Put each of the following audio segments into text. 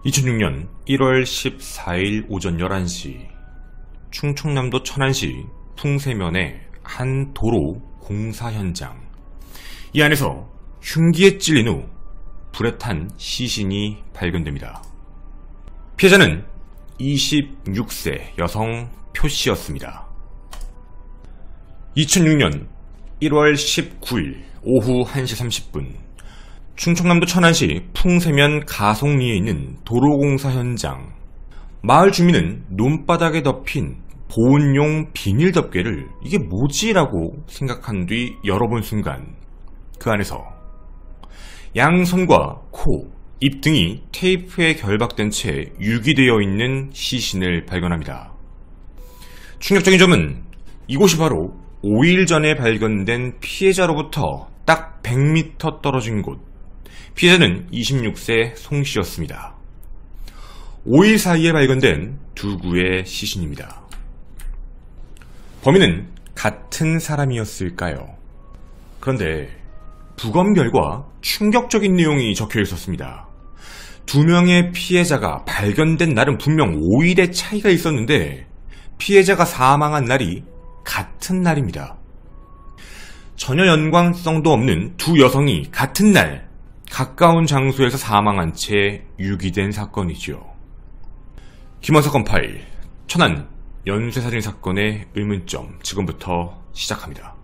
2006년 1월 14일 오전 11시 충청남도 천안시 풍세면의 한 도로 공사 현장. 이 안에서 흉기에 찔린 후 불에 탄 시신이 발견됩니다. 피해자는 26세 여성 표씨였습니다. 2006년 1월 19일 오후 1시 30분 충청남도 천안시 풍세면 가송리에 있는 도로공사 현장. 마을 주민은 논바닥에 덮인 보온용 비닐 덮개를 이게 뭐지? 라고 생각한 뒤 열어본 순간 그 안에서 양손과 코, 입 등이 테이프에 결박된 채 유기되어 있는 시신을 발견합니다. 충격적인 점은 이곳이 바로 5일 전에 발견된 피해자로부터 딱 100m 떨어진 곳. 피해자는 26세 송씨였습니다. 5일 사이에 발견된 두 구의 시신입니다. 범인은 같은 사람이었을까요? 그런데 부검 결과 충격적인 내용이 적혀 있었습니다. 두 명의 피해자가 발견된 날은 분명 5일의 차이가 있었는데 피해자가 사망한 날이 같은 날입니다. 전혀 연관성도 없는 두 여성이 같은 날 가까운 장소에서 사망한 채 유기된 사건이죠. 김원사건 파일, 천안 연쇄살인 사건의 의문점, 지금부터 시작합니다.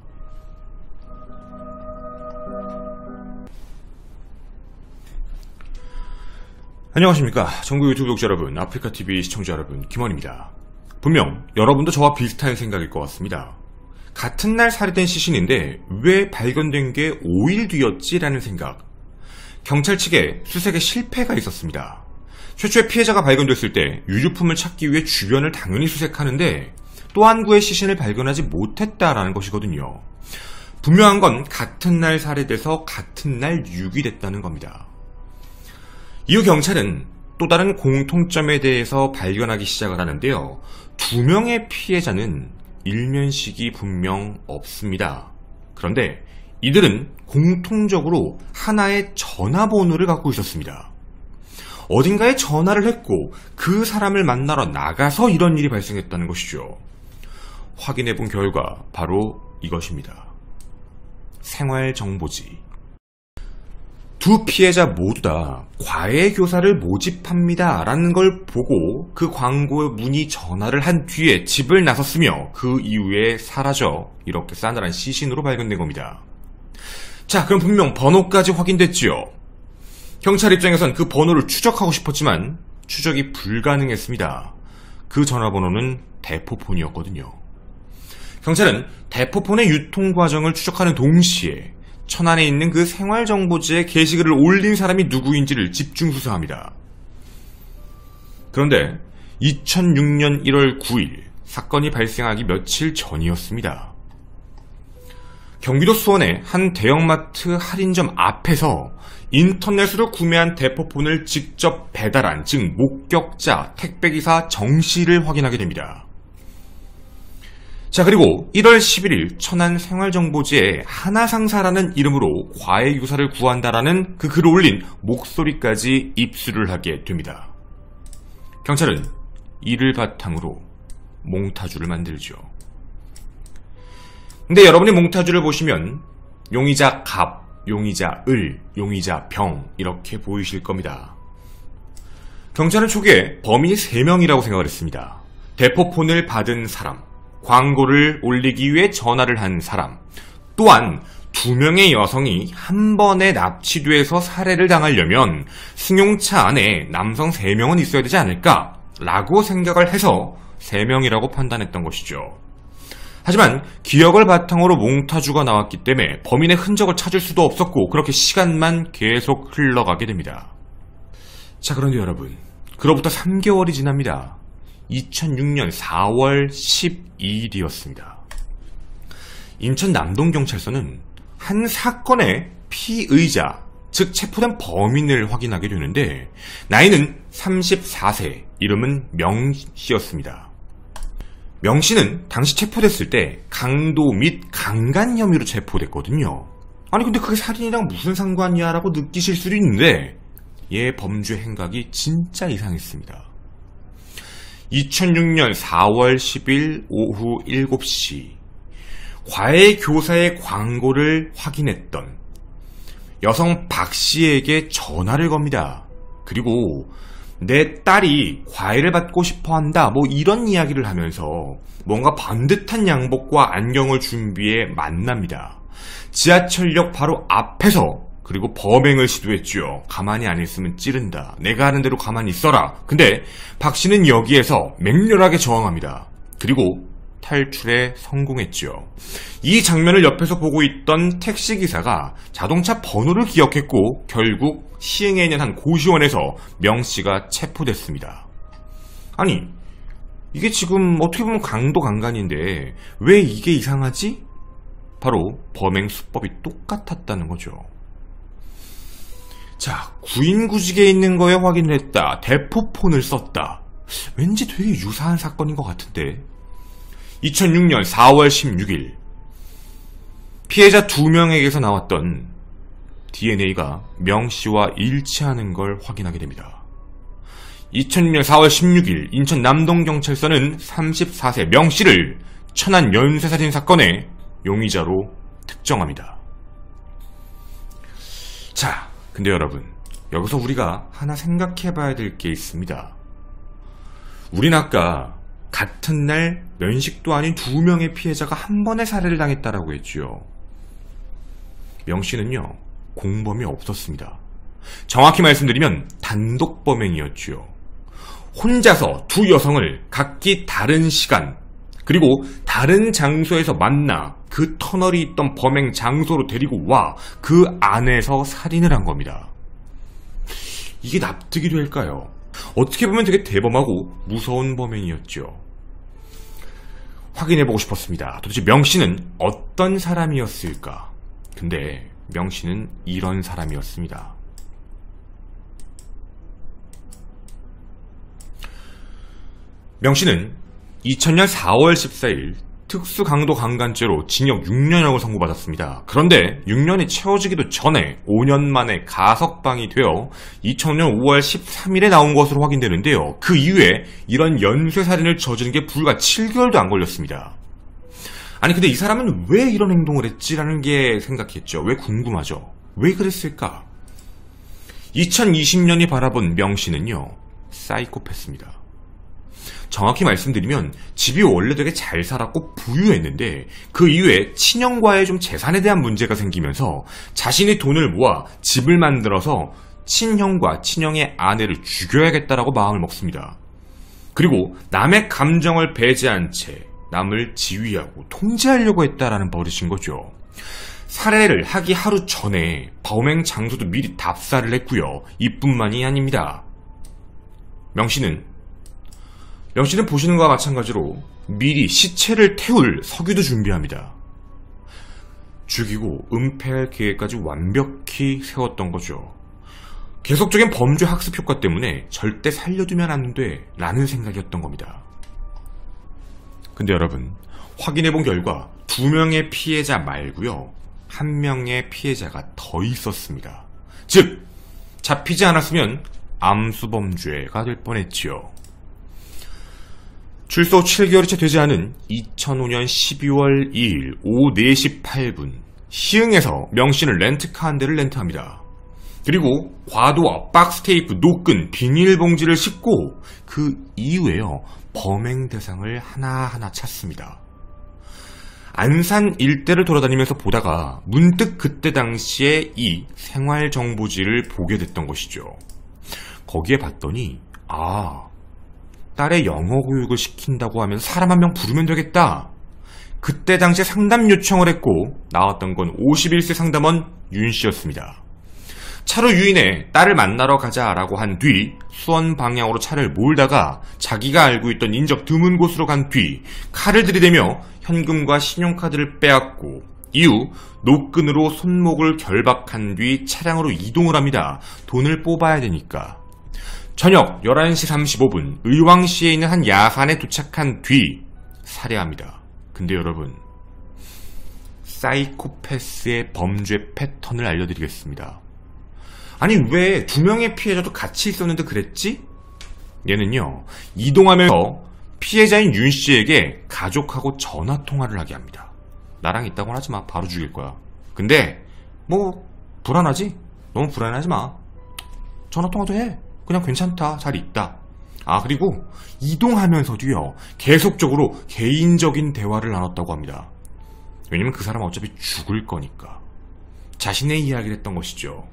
안녕하십니까. 전국 유튜브 구독자 여러분, 아프리카TV 시청자 여러분, 김원입니다. 분명 여러분도 저와 비슷한 생각일 것 같습니다. 같은 날 살해된 시신인데 왜 발견된 게 5일 뒤였지? 라는 생각. 경찰 측에 수색에 실패가 있었습니다. 최초의 피해자가 발견됐을 때 유류품을 찾기 위해 주변을 당연히 수색하는데 또 한 구의 시신을 발견하지 못했다라는 것이거든요. 분명한 건 같은 날 살해돼서 같은 날 유기됐다는 겁니다. 이후 경찰은 또 다른 공통점에 대해서 발견하기 시작을 하는데요. 두 명의 피해자는 일면식이 분명 없습니다. 그런데 이들은 공통적으로 하나의 전화번호를 갖고 있었습니다. 어딘가에 전화를 했고 그 사람을 만나러 나가서 이런 일이 발생했다는 것이죠. 확인해본 결과 바로 이것입니다. 생활정보지. 두 피해자 모두 다 과외교사를 모집합니다 라는 걸 보고 그 광고에 문의 전화를 한 뒤에 집을 나섰으며 그 이후에 사라져 이렇게 싸늘한 시신으로 발견된 겁니다. 자, 그럼 분명 번호까지 확인됐지요. 경찰 입장에선 그 번호를 추적하고 싶었지만 추적이 불가능했습니다. 그 전화번호는 대포폰이었거든요. 경찰은 대포폰의 유통 과정을 추적하는 동시에 천안에 있는 그 생활정보지에 게시글을 올린 사람이 누구인지를 집중 수사합니다. 그런데 2006년 1월 9일 사건이 발생하기 며칠 전이었습니다. 경기도 수원의 한 대형마트 할인점 앞에서 인터넷으로 구매한 대포폰을 직접 배달한, 즉 목격자 택배기사 정씨를 확인하게 됩니다. 자, 그리고 1월 11일 천안 생활정보지에 하나상사라는 이름으로 과외교사를 구한다라는 그 글을 올린 목소리까지 입수를 하게 됩니다. 경찰은 이를 바탕으로 몽타주를 만들죠. 근데 여러분이 몽타주를 보시면 용의자 갑, 용의자 을, 용의자 병 이렇게 보이실 겁니다. 경찰은 초기에 범인이 3명이라고 생각을 했습니다. 대포폰을 받은 사람, 광고를 올리기 위해 전화를 한 사람, 또한 2명의 여성이 한 번에 납치돼서 살해를 당하려면 승용차 안에 남성 3명은 있어야 되지 않을까? 라고 생각을 해서 3명이라고 판단했던 것이죠. 하지만 기억을 바탕으로 몽타주가 나왔기 때문에 범인의 흔적을 찾을 수도 없었고 그렇게 시간만 계속 흘러가게 됩니다. 자, 그런데 여러분, 그로부터 3개월이 지납니다. 2006년 4월 12일이었습니다. 인천 남동경찰서는 한 사건의 피의자, 즉 체포된 범인을 확인하게 되는데 나이는 34세, 이름은 명씨였습니다. 명씨는 당시 체포됐을 때 강도 및 강간 혐의로 체포됐거든요. 아니 근데 그게 살인이랑 무슨 상관이야 라고 느끼실 수도 있는데 얘 범죄 행각이 진짜 이상했습니다. 2006년 4월 10일 오후 7시 과외 교사의 광고를 확인했던 여성 박 씨에게 전화를 겁니다. 그리고 내 딸이 과외를 받고 싶어 한다, 뭐 이런 이야기를 하면서 뭔가 반듯한 양복과 안경을 준비해 만납니다. 지하철역 바로 앞에서. 그리고 범행을 시도했죠. 가만히 안 있으면 찌른다. 내가 하는 대로 가만히 있어라. 근데 박 씨는 여기에서 맹렬하게 저항합니다. 그리고 탈출에 성공했죠. 이 장면을 옆에서 보고 있던 택시기사가 자동차 번호를 기억했고 결국 시흥에 있는 한 고시원에서 명 씨가 체포됐습니다. 아니, 이게 지금 어떻게 보면 강도 강간인데 왜 이게 이상하지? 바로 범행 수법이 똑같았다는 거죠. 자, 구인구직에 있는 거에 확인을 했다. 대포폰을 썼다. 왠지 되게 유사한 사건인 것 같은데. 2006년 4월 16일 피해자 2명에게서 나왔던 DNA가 명 씨와 일치하는 걸 확인하게 됩니다. 2006년 4월 16일 인천 남동경찰서는 34세 명 씨를 천안 연쇄살인 사건의 용의자로 특정합니다. 자, 근데 여러분, 여기서 우리가 하나 생각해봐야 될 게 있습니다. 우린 아까 같은 날 면식도 아닌 2명의 피해자가 한 번에 살해를 당했다라고 했죠. 명 씨는요, 공범이 없었습니다. 정확히 말씀드리면 단독 범행이었죠. 혼자서 두 여성을 각기 다른 시간 그리고 다른 장소에서 만나 그 터널이 있던 범행 장소로 데리고 와 그 안에서 살인을 한 겁니다. 이게 납득이 될까요? 어떻게 보면 되게 대범하고 무서운 범행이었죠. 확인해보고 싶었습니다. 도대체 명 씨는 어떤 사람이었을까? 근데 명 씨는 이런 사람이었습니다. 명 씨는 2000년 4월 14일 특수강도 강간죄로 징역 6년형을 선고받았습니다. 그런데 6년이 채워지기도 전에 5년 만에 가석방이 되어 2005년 5월 13일에 나온 것으로 확인되는데요. 그 이후에 이런 연쇄살인을 저지른 게 불과 7개월도 안 걸렸습니다. 아니 근데 이 사람은 왜 이런 행동을 했지라는 게 생각했죠. 왜 궁금하죠. 왜 그랬을까? 2020년이 바라본 명 씨는요, 사이코패스입니다. 정확히 말씀드리면 집이 원래 되게 잘 살았고 부유했는데 그 이후에 친형과의 좀 재산에 대한 문제가 생기면서 자신의 돈을 모아 집을 만들어서 친형과 친형의 아내를 죽여야겠다라고 마음을 먹습니다. 그리고 남의 감정을 배제한 채 남을 지휘하고 통제하려고 했다라는 버릇인 거죠. 살해를 하기 하루 전에 범행 장소도 미리 답사를 했고요. 이뿐만이 아닙니다. 명 씨는 보시는 것과 마찬가지로 미리 시체를 태울 석유도 준비합니다. 죽이고 은폐할 계획까지 완벽히 세웠던 거죠. 계속적인 범죄 학습 효과 때문에 절대 살려두면 안 돼 라는 생각이었던 겁니다. 근데 여러분, 확인해본 결과 2명의 피해자 말고요, 1명의 피해자가 더 있었습니다. 즉, 잡히지 않았으면 암수범죄가 될 뻔했지요. 출소 7개월이 채 되지 않은 2005년 12월 2일 오후 4시 8분 시흥에서 명 씨는 렌트카 한 대를 렌트합니다. 그리고 과도와 박스테이프, 노끈, 비닐봉지를 싣고 그 이후에요, 범행 대상을 하나하나 찾습니다. 안산 일대를 돌아다니면서 보다가 문득 그때 당시에 이 생활정보지를 보게 됐던 것이죠. 거기에 봤더니 딸의 영어 교육을 시킨다고 하면 사람 한 명 부르면 되겠다. 그때 당시에 상담 요청을 했고 나왔던 건 51세 상담원 윤 씨였습니다. 차로 유인해 딸을 만나러 가자라고 한 뒤 수원 방향으로 차를 몰다가 자기가 알고 있던 인적 드문 곳으로 간 뒤 칼을 들이대며 현금과 신용카드를 빼앗고 이후 노끈으로 손목을 결박한 뒤 차량으로 이동을 합니다. 돈을 뽑아야 되니까. 저녁 11시 35분 의왕시에 있는 한 야산에 도착한 뒤 살해합니다. 근데 여러분, 사이코패스의 범죄 패턴을 알려드리겠습니다. 아니 왜 두 명의 피해자도 같이 있었는데 그랬지? 얘는요, 이동하면서 피해자인 윤씨에게 가족하고 전화통화를 하게 합니다. 나랑 있다고는 하지마, 바로 죽일 거야. 근데 뭐 불안하지? 너무 불안하지 마. 전화통화도 해. 그냥 괜찮다, 잘 있다. 아, 그리고 이동하면서도요, 계속적으로 개인적인 대화를 나눴다고 합니다. 왜냐면 그 사람은 어차피 죽을 거니까. 자신의 이야기를 했던 것이죠.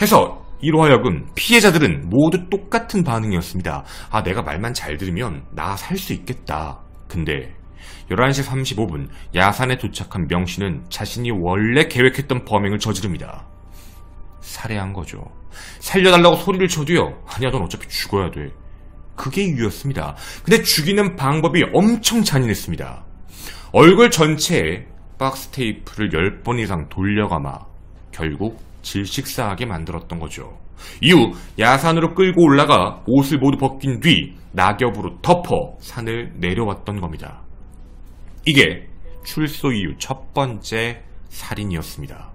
해서 이로 하여금 피해자들은 모두 똑같은 반응이었습니다. 아, 내가 말만 잘 들으면 나 살 수 있겠다. 근데 11시 35분 야산에 도착한 명씨는 자신이 원래 계획했던 범행을 저지릅니다. 살해한 거죠. 살려달라고 소리를 쳐도요, 아니야 넌 어차피 죽어야 돼. 그게 이유였습니다. 근데 죽이는 방법이 엄청 잔인했습니다. 얼굴 전체에 박스 테이프를 10번 이상 돌려감아 결국 질식사하게 만들었던 거죠. 이후 야산으로 끌고 올라가 옷을 모두 벗긴 뒤 낙엽으로 덮어 산을 내려왔던 겁니다. 이게 출소 이후 첫 번째 살인이었습니다.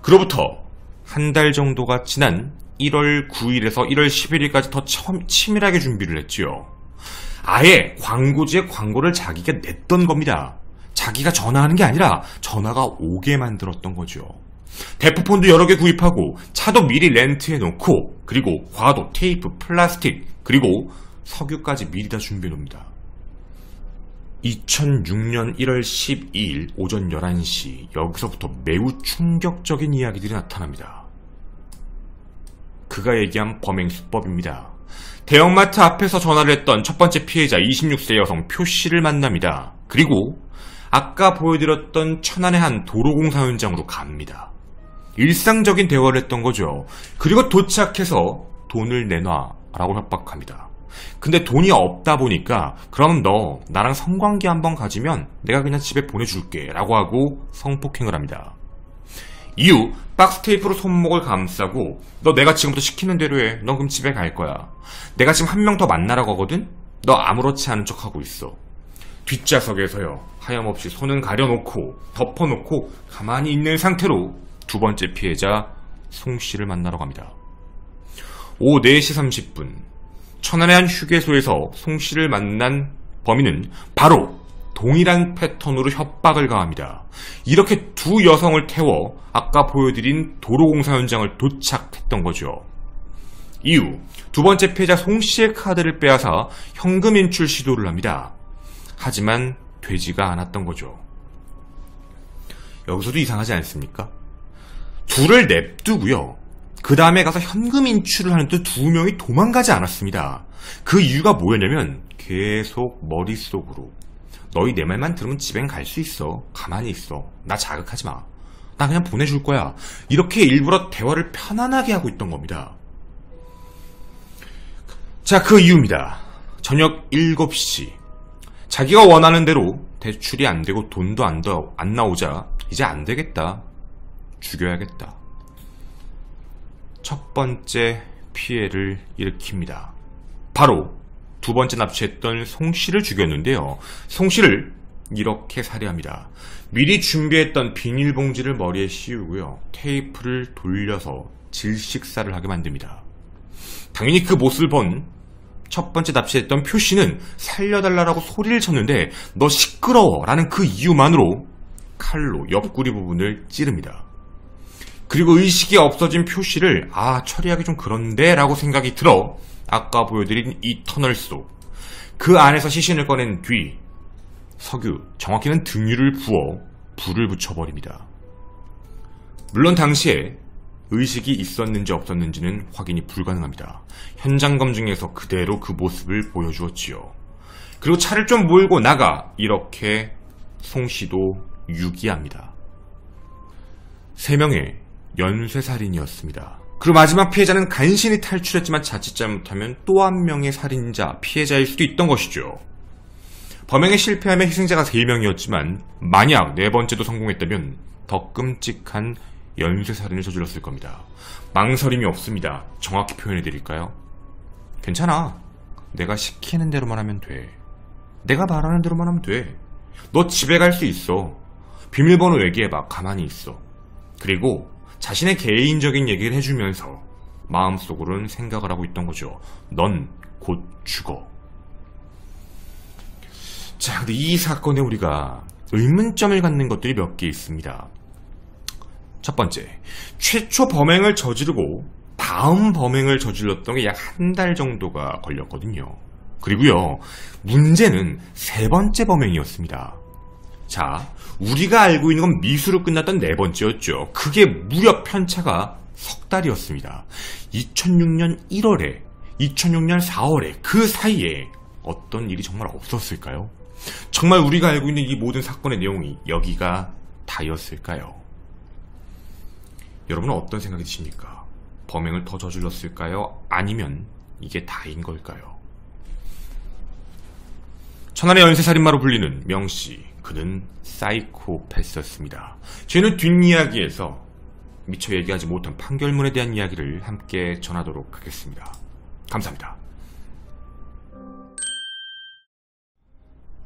그로부터 한 달 정도가 지난 1월 9일에서 1월 11일까지 더 치밀하게 준비를 했지요. 아예 광고주의 광고를 자기가 냈던 겁니다. 자기가 전화하는 게 아니라 전화가 오게 만들었던 거죠. 대포폰도 여러 개 구입하고 차도 미리 렌트해놓고 그리고 과도, 테이프, 플라스틱 그리고 석유까지 미리 다 준비해놓습니다. 2006년 1월 12일 오전 11시 여기서부터 매우 충격적인 이야기들이 나타납니다. 그가 얘기한 범행 수법입니다. 대형마트 앞에서 전화를 했던 첫 번째 피해자 26세 여성 표씨를 만납니다. 그리고 아까 보여드렸던 천안의 한 도로공사 현장으로 갑니다. 일상적인 대화를 했던 거죠. 그리고 도착해서 돈을 내놔 라고 협박합니다. 근데 돈이 없다 보니까 그럼 너 나랑 성관계 한번 가지면 내가 그냥 집에 보내줄게 라고 하고 성폭행을 합니다. 이후 박스 테이프로 손목을 감싸고 너 내가 지금부터 시키는 대로 해. 너 그럼 집에 갈 거야. 내가 지금 한 명 더 만나라고 하거든? 너 아무렇지 않은 척하고 있어. 뒷좌석에서요, 하염없이 손은 가려놓고 덮어놓고 가만히 있는 상태로 두 번째 피해자 송씨를 만나러 갑니다. 오후 4시 30분 천안의 한 휴게소에서 송씨를 만난 범인은 바로 동일한 패턴으로 협박을 가합니다. 이렇게 두 여성을 태워 아까 보여드린 도로공사 현장을 도착했던 거죠. 이후 두 번째 피해자 송씨의 카드를 빼앗아 현금 인출 시도를 합니다. 하지만 되지가 않았던 거죠. 여기서도 이상하지 않습니까? 둘을 냅두고요, 그 다음에 가서 현금 인출을 하는데 두 명이 도망가지 않았습니다. 그 이유가 뭐였냐면 계속 머릿속으로 너희 내 말만 들으면 집엔 갈 수 있어. 가만히 있어. 나 자극하지 마. 나 그냥 보내줄 거야. 이렇게 일부러 대화를 편안하게 하고 있던 겁니다. 자, 그 이유입니다. 저녁 7시 자기가 원하는 대로 대출이 안 되고 돈도 안 나오자 이제 안 되겠다. 죽여야겠다. 첫 번째 피해를 일으킵니다. 바로 두 번째 납치했던 송씨를 죽였는데요. 송씨를 이렇게 살해합니다. 미리 준비했던 비닐봉지를 머리에 씌우고요, 테이프를 돌려서 질식사를 하게 만듭니다. 당연히 그 모습을 본 첫 번째 납치했던 표씨는 살려달라고 소리를 쳤는데 너 시끄러워 라는 그 이유만으로 칼로 옆구리 부분을 찌릅니다. 그리고 의식이 없어진 표씨를 처리하기 좀 그런데 라고 생각이 들어 아까 보여드린 이 터널 속 그 안에서 시신을 꺼낸 뒤 석유, 정확히는 등유를 부어 불을 붙여버립니다. 물론 당시에 의식이 있었는지 없었는지는 확인이 불가능합니다. 현장 검증에서 그대로 그 모습을 보여주었지요. 그리고 차를 좀 몰고 나가 이렇게 송씨도 유기합니다. 3명의 연쇄살인이었습니다. 그리고 마지막 피해자는 간신히 탈출했지만 자칫 잘못하면 또 한 명의 살인자, 피해자일 수도 있던 것이죠. 범행에 실패하며 희생자가 3명이었지만 만약 4번째도 성공했다면 더 끔찍한 연쇄살인을 저질렀을 겁니다. 망설임이 없습니다. 정확히 표현해드릴까요? 괜찮아. 내가 시키는 대로만 하면 돼. 내가 말하는 대로만 하면 돼. 너 집에 갈 수 있어. 비밀번호 얘기해봐. 가만히 있어. 그리고 자신의 개인적인 얘기를 해주면서 마음속으로는 생각을 하고 있던 거죠. 넌 곧 죽어. 자, 근데 이 사건에 우리가 의문점을 갖는 것들이 몇 개 있습니다. 첫 번째, 최초 범행을 저지르고 다음 범행을 저질렀던 게 약 한 달 정도가 걸렸거든요. 그리고요, 문제는 세 번째 범행이었습니다. 자, 우리가 알고 있는 건 미수로 끝났던 네 번째였죠. 그게 무려 편차가 석 달이었습니다. 2006년 1월에 2006년 4월에 그 사이에 어떤 일이 정말 없었을까요? 정말 우리가 알고 있는 이 모든 사건의 내용이 여기가 다였을까요? 여러분은 어떤 생각이 드십니까? 범행을 더 저질렀을까요? 아니면 이게 다인 걸까요? 천안의 연쇄살인마로 불리는 명씨, 그는 사이코패스였습니다. 저희는 뒷이야기에서 미처 얘기하지 못한 판결문에 대한 이야기를 함께 전하도록 하겠습니다. 감사합니다.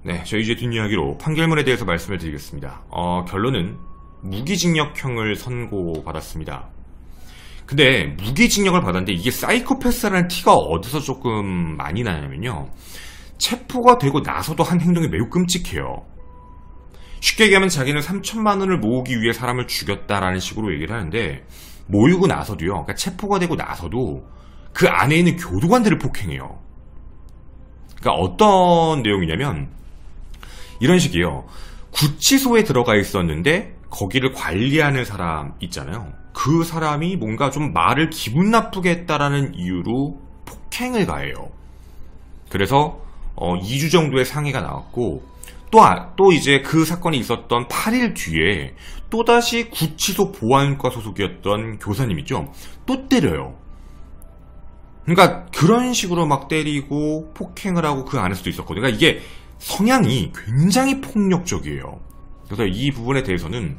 네, 저희 이제 뒷이야기로 판결문에 대해서 말씀을 드리겠습니다. 결론은 무기징역형을 선고받았습니다. 근데 무기징역을 받았는데 이게 사이코패스라는 티가 어디서 조금 많이 나냐면요, 체포가 되고 나서도 한 행동이 매우 끔찍해요. 쉽게 얘기하면 자기는 3천만 원을 모으기 위해 사람을 죽였다라는 식으로 얘기를 하는데, 모이고 나서도요, 그러니까 체포가 되고 나서도 그 안에 있는 교도관들을 폭행해요. 그러니까 어떤 내용이냐면 이런 식이에요. 구치소에 들어가 있었는데 거기를 관리하는 사람 있잖아요. 그 사람이 뭔가 좀 말을 기분 나쁘게 했다라는 이유로 폭행을 가해요. 그래서 2주 정도의 상해가 나왔고, 또 이제 그 사건이 있었던 8일 뒤에 또다시 구치소 보안과 소속이었던 교사님이죠, 또 때려요. 그러니까 그런 식으로 막 때리고 폭행을 하고 그 안에서도 있었거든요. 그러니까 이게 성향이 굉장히 폭력적이에요. 그래서 이 부분에 대해서는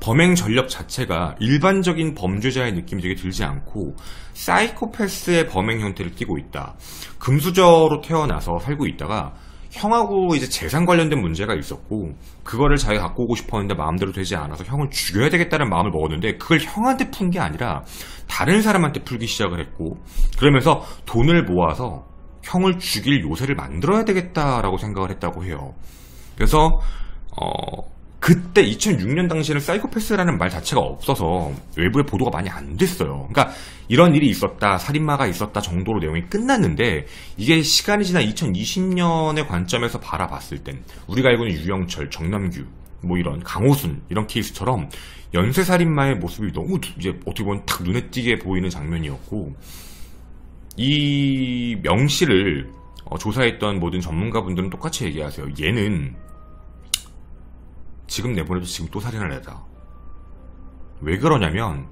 범행 전력 자체가 일반적인 범죄자의 느낌이 되게 들지 않고 사이코패스의 범행 형태를 띠고 있다. 금수저로 태어나서 살고 있다가 형하고 이제 재산 관련된 문제가 있었고 그거를 자기가 갖고 오고 싶었는데 마음대로 되지 않아서 형을 죽여야 되겠다는 마음을 먹었는데 그걸 형한테 푼 게 아니라 다른 사람한테 풀기 시작을 했고, 그러면서 돈을 모아서 형을 죽일 요새를 만들어야 되겠다라고 생각을 했다고 해요. 그래서 그때 2006년 당시에는 사이코패스라는 말 자체가 없어서 외부에 보도가 많이 안 됐어요. 그러니까 이런 일이 있었다, 살인마가 있었다 정도로 내용이 끝났는데, 이게 시간이 지나 2020년의 관점에서 바라봤을 땐 우리가 알고 있는 유영철, 정남규, 뭐 이런 강호순 이런 케이스처럼 연쇄살인마의 모습이 너무 이제 어떻게 보면 탁 눈에 띄게 보이는 장면이었고, 이 명씨를 조사했던 모든 전문가분들은 똑같이 얘기하세요. 얘는 지금 내보내도 지금 또 살인을 해다. 왜 그러냐면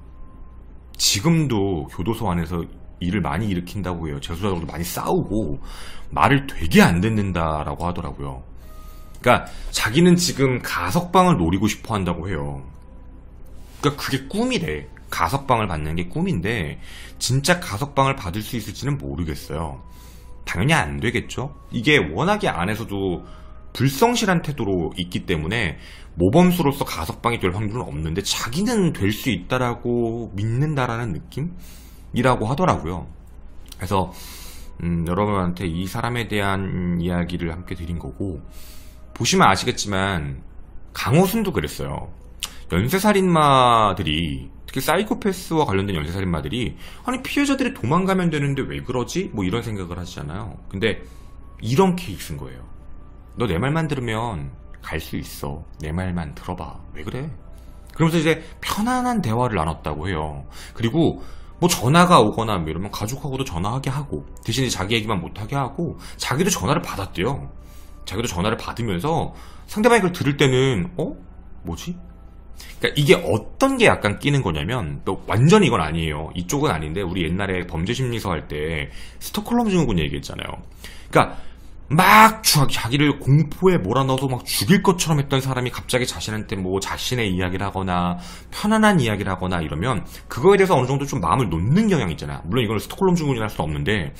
지금도 교도소 안에서 일을 많이 일으킨다고 해요. 재수자들도 많이 싸우고 말을 되게 안 듣는다라고 하더라고요. 그러니까 자기는 지금 가석방을 노리고 싶어 한다고 해요. 그러니까 그게 꿈이래. 가석방을 받는 게 꿈인데 진짜 가석방을 받을 수 있을지는 모르겠어요. 당연히 안 되겠죠. 이게 워낙에 안에서도 불성실한 태도로 있기 때문에 모범수로서 가석방이 될 확률은 없는데 자기는 될 수 있다라고 믿는다라는 느낌이라고 하더라고요. 그래서 여러분한테 이 사람에 대한 이야기를 함께 드린 거고, 보시면 아시겠지만 강호순도 그랬어요. 연쇄살인마들이, 특히 사이코패스와 관련된 연쇄살인마들이 아니 피해자들이 도망가면 되는데 왜 그러지? 뭐 이런 생각을 하시잖아요. 근데 이런 케이스인 거예요. 너 내 말만 들으면 갈 수 있어. 내 말만 들어봐. 왜 그래? 그러면서 이제 편안한 대화를 나눴다고 해요. 그리고 뭐 전화가 오거나 뭐 이러면 가족하고도 전화하게 하고, 대신에 자기 얘기만 못하게 하고, 자기도 전화를 받았대요. 자기도 전화를 받으면서 상대방이 그걸 들을 때는 뭐지? 그러니까 이게 어떤 게 약간 끼는 거냐면, 또 완전히 이건 아니에요. 이쪽은 아닌데 우리 옛날에 범죄심리서 할 때 스톡홀름 증후군 얘기했잖아요. 그러니까 막 자기를 공포에 몰아넣어서 막 죽일 것처럼 했던 사람이 갑자기 자신한테 뭐 자신의 이야기를 하거나 편안한 이야기를 하거나 이러면 그거에 대해서 어느 정도 좀 마음을 놓는 경향이 있잖아. 물론 이걸 스톡홀름 증후군이라 할 수는 없는데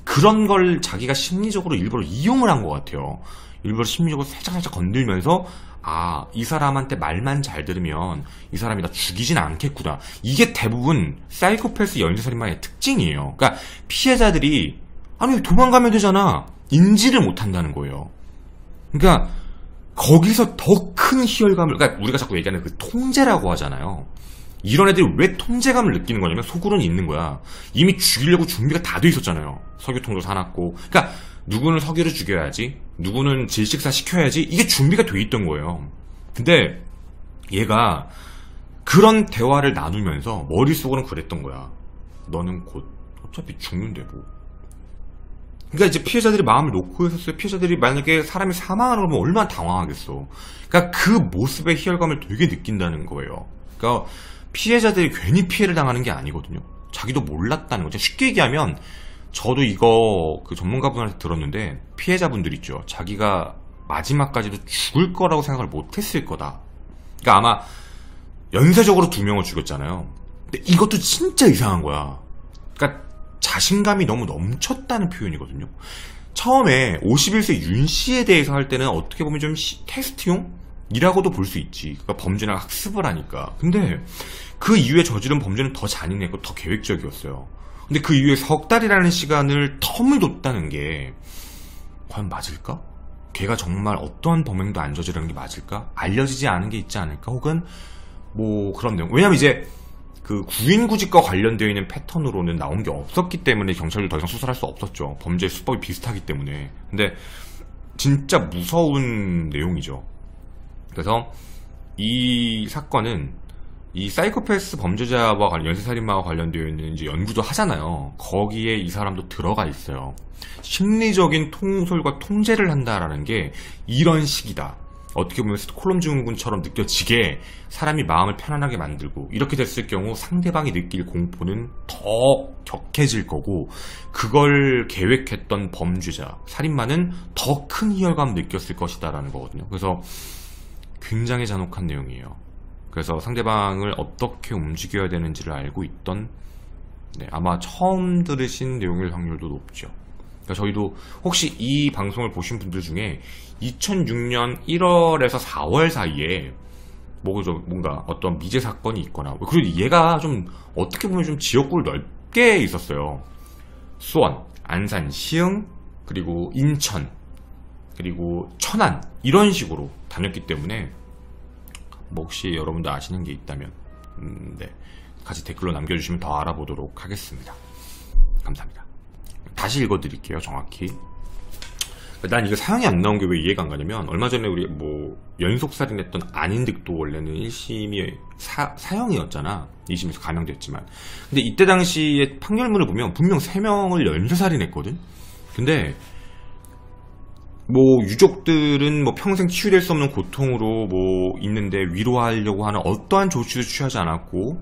그런 걸 자기가 심리적으로 일부러 이용을 한 것 같아요. 일부러 심리적으로 살짝 건들면서 아, 이 사람한테 말만 잘 들으면 이 사람이 나 죽이진 않겠구나. 이게 대부분 사이코패스 연쇄살인마의 특징이에요. 그러니까 피해자들이 아니 도망가면 되잖아 인지를 못한다는 거예요. 그러니까 거기서 더 큰 희열감을, 그러니까 우리가 자꾸 얘기하는 그 통제라고 하잖아요. 이런 애들이 왜 통제감을 느끼는 거냐면 속으로는 있는 거야. 이미 죽이려고 준비가 다 돼 있었잖아요. 석유통도 사놨고. 그러니까 누구는 석유를 죽여야지, 누구는 질식사 시켜야지, 이게 준비가 돼 있던 거예요. 근데 얘가 그런 대화를 나누면서 머릿속으로는 그랬던 거야. 너는 곧 어차피 죽는데 뭐. 그러니까 이제 피해자들이 마음을 놓고 있었어요. 피해자들이 만약에 사람이 사망하는 걸 보면 얼마나 당황하겠어. 그러니까 그 모습의 희열감을 되게 느낀다는 거예요. 그러니까 피해자들이 괜히 피해를 당하는 게 아니거든요. 자기도 몰랐다는 거죠. 쉽게 얘기하면 저도 이거 그 전문가분한테 들었는데 피해자분들 있죠. 자기가 마지막까지도 죽을 거라고 생각을 못했을 거다. 그러니까 아마 연쇄적으로 2명을 죽였잖아요. 근데 이것도 진짜 이상한 거야. 그러니까 자신감이 너무 넘쳤다는 표현이거든요. 처음에 51세 윤 씨에 대해서 할 때는 어떻게 보면 좀 테스트용이라고도 볼 수 있지. 그러니까 범죄나 학습을 하니까. 근데 그 이후에 저지른 범죄는 더 잔인했고 더 계획적이었어요. 근데 그 이후에 석 달이라는 시간을 텀을 뒀다는 게 과연 맞을까? 걔가 정말 어떠한 범행도 안 저지르는 게 맞을까? 알려지지 않은 게 있지 않을까? 혹은 뭐 그런 내용. 왜냐면 이제 그 구인구직과 관련되어 있는 패턴으로는 나온 게 없었기 때문에 경찰도 더 이상 수사할 수 없었죠. 범죄 수법이 비슷하기 때문에. 근데 진짜 무서운 내용이죠. 그래서 이 사건은 이 사이코패스 범죄자와 연쇄살인마와 관련되어 있는 이제 연구도 하잖아요. 거기에 이 사람도 들어가 있어요. 심리적인 통솔과 통제를 한다라는 게 이런 식이다. 어떻게 보면 스톡홀름 증후군처럼 느껴지게 사람이 마음을 편안하게 만들고, 이렇게 됐을 경우 상대방이 느낄 공포는 더 격해질 거고, 그걸 계획했던 범죄자, 살인마는 더 큰 희열감을 느꼈을 것이다 라는 거거든요. 그래서 굉장히 잔혹한 내용이에요. 그래서 상대방을 어떻게 움직여야 되는지를 알고 있던, 아마 처음 들으신 내용일 확률도 높죠. 그러니까 저희도 혹시 이 방송을 보신 분들 중에 2006년 1월에서 4월 사이에 뭔가 어떤 미제 사건이 있거나, 그리고 얘가 좀 어떻게 보면 좀 지역구를 넓게 있었어요. 수원, 안산, 시흥, 그리고 인천, 그리고 천안, 이런 식으로 다녔기 때문에 뭐 혹시 여러분들 아시는 게 있다면 같이 댓글로 남겨주시면 더 알아보도록 하겠습니다. 감사합니다. 다시 읽어드릴게요. 정확히. 난 이거 사형이 안 나온 게 왜 이해가 안 가냐면, 얼마 전에 우리 뭐 연속살인했던 안인득도 원래는 1심이 사형이었잖아. 2심에서 감형됐지만. 근데 이때 당시에 판결문을 보면 분명 3명을 연쇄살인했거든. 근데 뭐 유족들은 뭐 평생 치유될 수 없는 고통으로 뭐 있는데 위로하려고 하는 어떠한 조치도 취하지 않았고,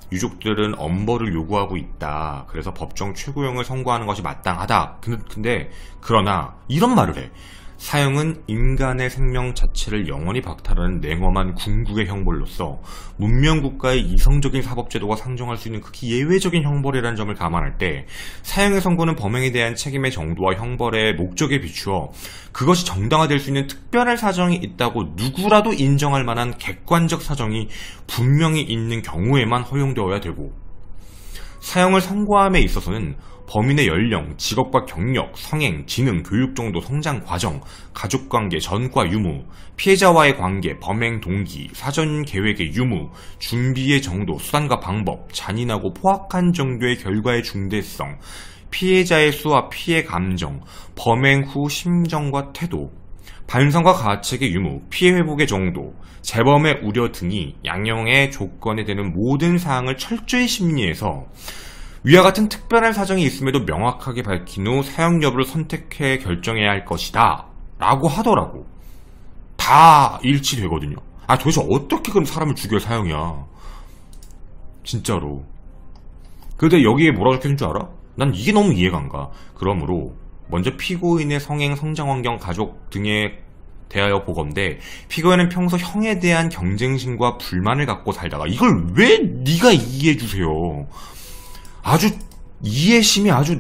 유족들은 엄벌을 요구하고 있다. 그래서 법정 최고형을 선고하는 것이 마땅하다. 근데 그러나 이런 말을 해. 사형은 인간의 생명 자체를 영원히 박탈하는 냉엄한 궁극의 형벌로서 문명국가의 이성적인 사법제도가 상정할 수 있는 극히 예외적인 형벌이라는 점을 감안할 때, 사형의 선고는 범행에 대한 책임의 정도와 형벌의 목적에 비추어 그것이 정당화될 수 있는 특별한 사정이 있다고 누구라도 인정할 만한 객관적 사정이 분명히 있는 경우에만 허용되어야 되고, 사형을 선고함에 있어서는 범인의 연령, 직업과 경력, 성행, 지능, 교육 정도, 성장 과정, 가족관계, 전과 유무, 피해자와의 관계, 범행 동기, 사전 계획의 유무, 준비의 정도, 수단과 방법, 잔인하고 포악한 정도의 결과의 중대성, 피해자의 수와 피해 감정, 범행 후 심정과 태도, 반성과 가책의 유무, 피해 회복의 정도, 재범의 우려 등이 양형의 조건에 되는 모든 사항을 철저히 심리해서 위와 같은 특별한 사정이 있음에도 명확하게 밝힌 후 사형 여부를 선택해 결정해야 할 것이다 라고 하더라고. 다 일치되거든요. 아, 도대체 어떻게 그럼 사람을 죽여 사형이야. 진짜로. 근데 여기에 뭐라고 적혀있는 줄 알아? 난 이게 너무 이해가 안 가. 그러므로 먼저 피고인의 성행, 성장환경, 가족 등에 대하여 보건대, 피고인은 평소 형에 대한 경쟁심과 불만을 갖고 살다가, 이걸 왜 네가 이해해주세요. 아주 이해심이 아주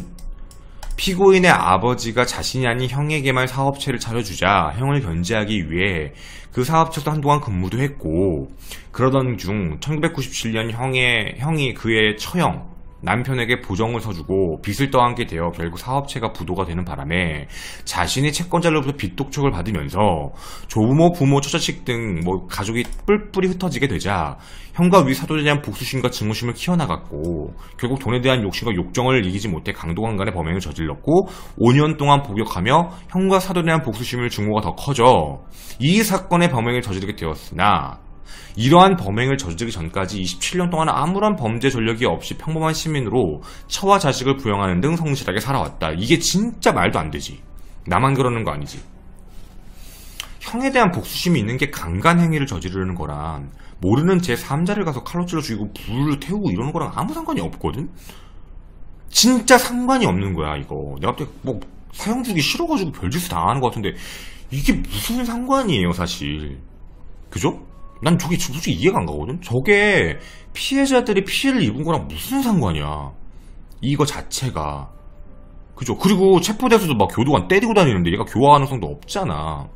피고인의 아버지가 자신이 아닌 형에게만 사업체를 차려주자 형을 견제하기 위해 그 사업체에서 한동안 근무도 했고, 그러던 중 1997년 형이 그의 처형, 남편에게 보정을 서주고 빚을 떠안게 되어 결국 사업체가 부도가 되는 바람에 자신이 채권자로부터 빚독촉을 받으면서 조부모, 부모, 처자식 등 가족이 뿔뿔이 흩어지게 되자 형과 위 사도에 대한 복수심과 증오심을 키워나갔고, 결국 돈에 대한 욕심과 욕정을 이기지 못해 강도강간의 범행을 저질렀고 5년 동안 복역하며 형과 사도에 대한 복수심을 증오가 더 커져 이 사건의 범행을 저지르게 되었으나, 이러한 범행을 저지르기 전까지 27년 동안 아무런 범죄 전력이 없이 평범한 시민으로 처와 자식을 부양하는 등 성실하게 살아왔다. 이게 진짜 말도 안 되지. 나만 그러는 거 아니지. 형에 대한 복수심이 있는 게 강간 행위를 저지르는 거랑 모르는 제3자를 가서 칼로 찔러 죽이고 불을 태우고 이러는 거랑 아무 상관이 없거든? 진짜 상관이 없는 거야, 이거. 내가 또 사형 주기 싫어가지고 별짓을 다 하는 것 같은데 이게 무슨 상관이에요, 사실. 그죠? 난 저게 솔직히 이해가 안 가거든? 저게 피해자들이 피해를 입은 거랑 무슨 상관이야. 이거 자체가. 그죠? 그리고 체포돼서도 막 교도관 때리고 다니는데 얘가 교화 가능성도 없잖아.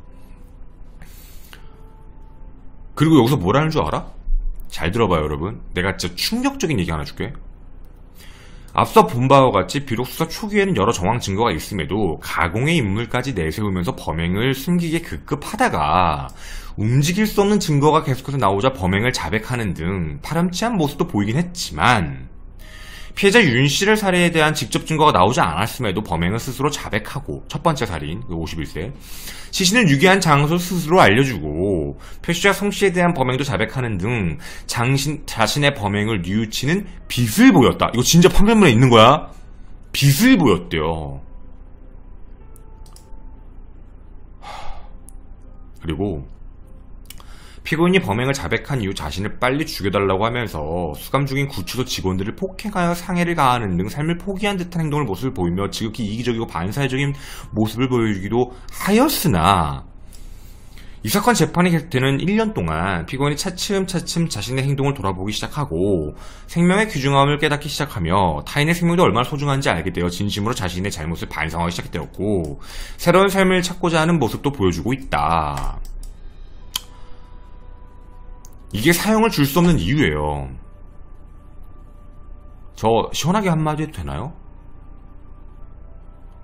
그리고 여기서 뭐라는 줄 알아? 잘 들어봐요, 여러분. 내가 진짜 충격적인 얘기 하나 줄게. 앞서 본 바와 같이 비록 수사 초기에는 여러 정황 증거가 있음에도 가공의 인물까지 내세우면서 범행을 숨기게 급급하다가 움직일 수 없는 증거가 계속해서 나오자 범행을 자백하는 등 파렴치한 모습도 보이긴 했지만, 피해자 윤씨를 살해에 대한 직접 증거가 나오지 않았음에도 범행을 스스로 자백하고, 첫 번째 살인, 51세, 시신을 유기한 장소를 스스로 알려주고, 표시자 성씨에 대한 범행도 자백하는 등 자신의 범행을 뉘우치는 빛을 보였다. 이거 진짜 판결문에 있는 거야. 빛을 보였대요. 그리고 피고인이 범행을 자백한 이후 자신을 빨리 죽여달라고 하면서 수감 중인 구치소 직원들을 폭행하여 상해를 가하는 등 삶을 포기한 듯한 행동을 모습을 보이며 지극히 이기적이고 반사회적인 모습을 보여주기도 하였으나, 이 사건 재판이 계속되는 1년 동안 피고인이 차츰차츰 자신의 행동을 돌아보기 시작하고 생명의 귀중함을 깨닫기 시작하며 타인의 생명도 얼마나 소중한지 알게 되어 진심으로 자신의 잘못을 반성하기 시작되었고 새로운 삶을 찾고자 하는 모습도 보여주고 있다. 이게 사형을 줄 수 없는 이유예요. 저 시원하게 한마디 해도 되나요?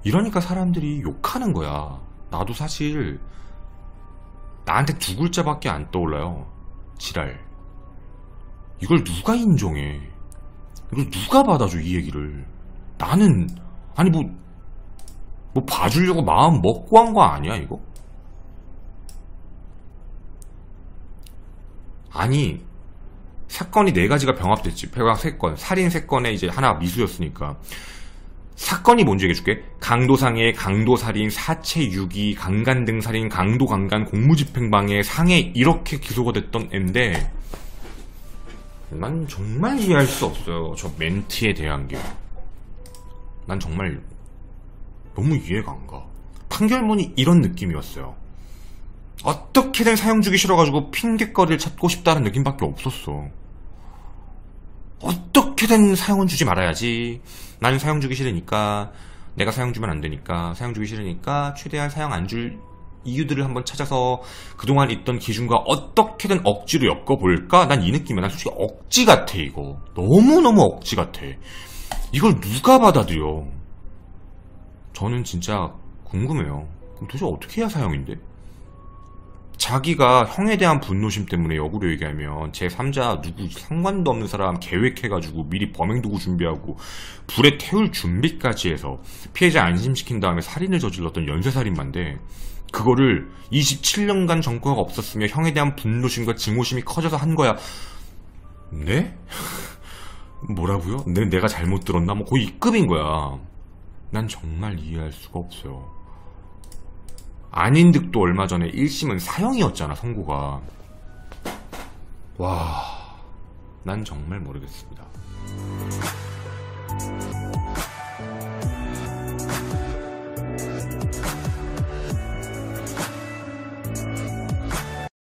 이러니까 사람들이 욕하는 거야. 나도 사실 나한테 두 글자밖에 안 떠올라요. 지랄. 이걸 누가 인정해? 이걸 누가 받아줘, 이 얘기를? 나는 아니 뭐 봐주려고 마음 먹고 한 거 아니야, 이거? 아니, 사건이 4가지가 병합됐지. 폐각 3건, 살인 3건에 이제 하나 미수였으니까. 사건이 뭔지 얘기해줄게. 강도상해, 강도살인, 사체 유기, 강간 등 살인, 강도강간, 공무집행방해, 상해, 이렇게 기소가 됐던 앤데 난 정말 이해할 수 없어요. 저 멘트에 대한 게. 난 정말 너무 이해가 안 가. 판결문이 이런 느낌이었어요. 어떻게든 사형 주기 싫어가지고 핑계거리를 찾고 싶다는 느낌밖에 없었어. 어떻게든 사형은 주지 말아야지. 나는 사형 주기 싫으니까, 내가 사형 주면 안 되니까, 사형 주기 싫으니까 최대한 사형 안 줄 이유들을 한번 찾아서 그동안 있던 기준과 어떻게든 억지로 엮어볼까? 난 이 느낌이야. 난 솔직히 억지 같아, 이거. 너무너무 억지 같아. 이걸 누가 받아들여? 저는 진짜 궁금해요. 그럼 도대체 어떻게 해야 사형인데? 자기가 형에 대한 분노심 때문에 역으로 얘기하면 제3자 누구 상관도 없는 사람 계획해가지고 미리 범행 도구 준비하고 불에 태울 준비까지 해서 피해자 안심시킨 다음에 살인을 저질렀던 연쇄살인마인데, 그거를 27년간 전과가 없었으며 형에 대한 분노심과 증오심이 커져서 한 거야. 네? 뭐라고요? 내가 잘못 들었나? 뭐 거의 이 급인 거야. 난 정말 이해할 수가 없어요. 아닌 듯도 얼마 전에 1심은 사형이었잖아, 선고가. 와, 난 정말 모르겠습니다.